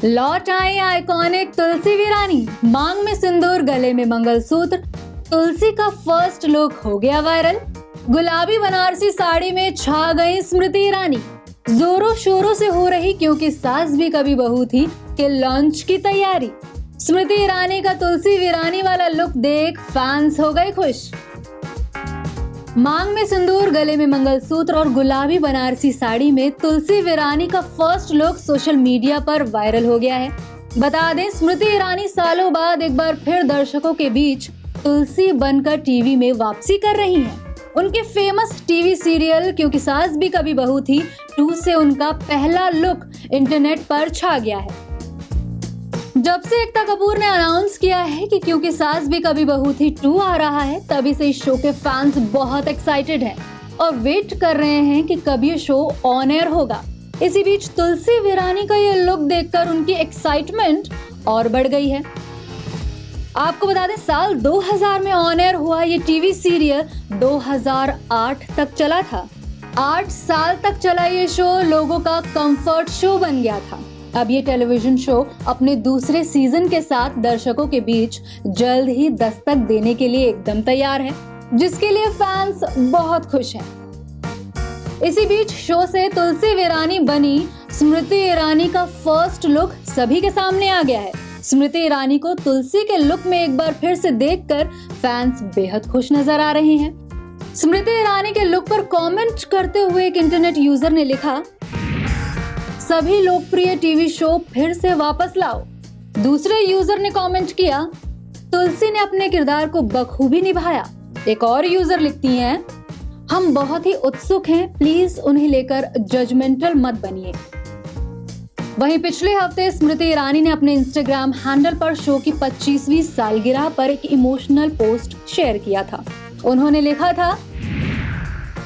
लौट आई आइकॉनिक तुलसी वीरानी, मांग में सिंदूर, गले में मंगलसूत्र। तुलसी का फर्स्ट लुक हो गया वायरल। गुलाबी बनारसी साड़ी में छा गई स्मृति ईरानी। जोरों शोरों से हो रही क्योंकि सास भी कभी बहू थी के लॉन्च की तैयारी। स्मृति ईरानी का तुलसी वीरानी वाला लुक देख फैंस हो गए खुश। मांग में सिंदूर, गले में मंगलसूत्र और गुलाबी बनारसी साड़ी में तुलसी वीरानी का फर्स्ट लुक सोशल मीडिया पर वायरल हो गया है। बता दें, स्मृति ईरानी सालों बाद एक बार फिर दर्शकों के बीच तुलसी बनकर टीवी में वापसी कर रही हैं। उनके फेमस टीवी सीरियल क्योंकि सास भी कभी बहू थी 2 से उनका पहला लुक इंटरनेट पर छा गया है। जब से एकता कपूर ने अनाउंस किया है कि क्योंकि सास भी कभी बहू थी 2 आ रहा है, तभी से इस शो के फैंस बहुत एक्साइटेड हैं और वेट कर रहे हैं कि कब ये शो ऑन एयर होगा। इसी बीच तुलसी वीरानी का ये लुक देखकर उनकी एक्साइटमेंट और बढ़ गई है। आपको बता दें, साल 2000 में ऑन एयर हुआ ये टीवी सीरियल 2008 तक चला था। 8 साल तक चला ये शो लोगों का कंफर्ट शो बन गया था। अब ये टेलीविजन शो अपने दूसरे सीजन के साथ दर्शकों के बीच जल्द ही दस्तक देने के लिए एकदम तैयार है, जिसके लिए फैंस बहुत खुश हैं। इसी बीच शो से तुलसी वीरानी बनी स्मृति ईरानी का फर्स्ट लुक सभी के सामने आ गया है। स्मृति ईरानी को तुलसी के लुक में एक बार फिर से देखकर फैंस बेहद खुश नजर आ रहे हैं। स्मृति ईरानी के लुक पर कमेंट करते हुए एक इंटरनेट यूजर ने लिखा, सभी लोकप्रिय टीवी शो फिर से वापस लाओ। दूसरे यूजर ने कमेंट किया, तुलसी ने अपने किरदार को बखूबी निभाया। एक और यूजर लिखती हैं, हम बहुत ही उत्सुक हैं, प्लीज उन्हें लेकर जजमेंटल मत बनिए। वहीं पिछले हफ्ते स्मृति ईरानी ने अपने इंस्टाग्राम हैंडल पर शो की 25वीं सालगिरह पर एक इमोशनल पोस्ट शेयर किया था। उन्होंने लिखा था,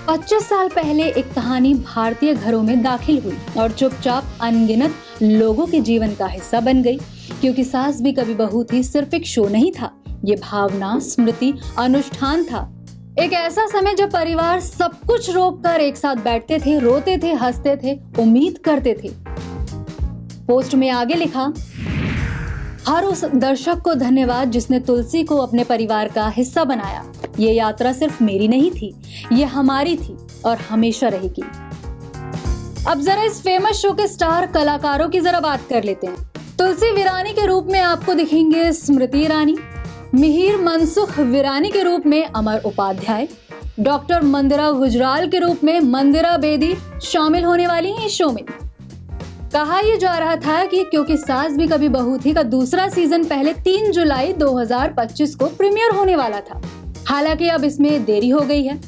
25 साल पहले एक कहानी भारतीय घरों में दाखिल हुई और चुपचाप अनगिनत लोगों के जीवन का हिस्सा बन गई। क्योंकि सास भी कभी बहू थी सिर्फ एक शो नहीं था, ये भावना, स्मृति, अनुष्ठान था। एक ऐसा समय जब परिवार सब कुछ रोककर एक साथ बैठते थे, रोते थे, हंसते थे, उम्मीद करते थे। पोस्ट में आगे लिखा, हर उस दर्शक को धन्यवाद जिसने तुलसी को अपने परिवार का हिस्सा बनाया। ये यात्रा सिर्फ मेरी नहीं थी, ये हमारी थी और हमेशा रहेगी। अब जरा इस फेमस शो के स्टार कलाकारों की जरा बात कर लेते हैं। तुलसी वीरानी के रूप में आपको दिखेंगे स्मृति ईरानी, मिहिर मनसुख वीरानी के रूप में अमर उपाध्याय, डॉक्टर मंदिरा गुजराल के रूप में मंदिरा बेदी शामिल होने वाली हैं इस शो में। कहा यह जा रहा था कि क्योंकि सास भी कभी बहू थी का दूसरा सीजन पहले 3 जुलाई 2025 को प्रीमियर होने वाला था। हालांकि अब इसमें देरी हो गई है,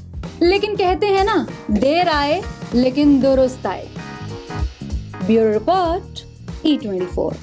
लेकिन कहते हैं ना, देर आए लेकिन दुरुस्त आए। Bureau report, E24।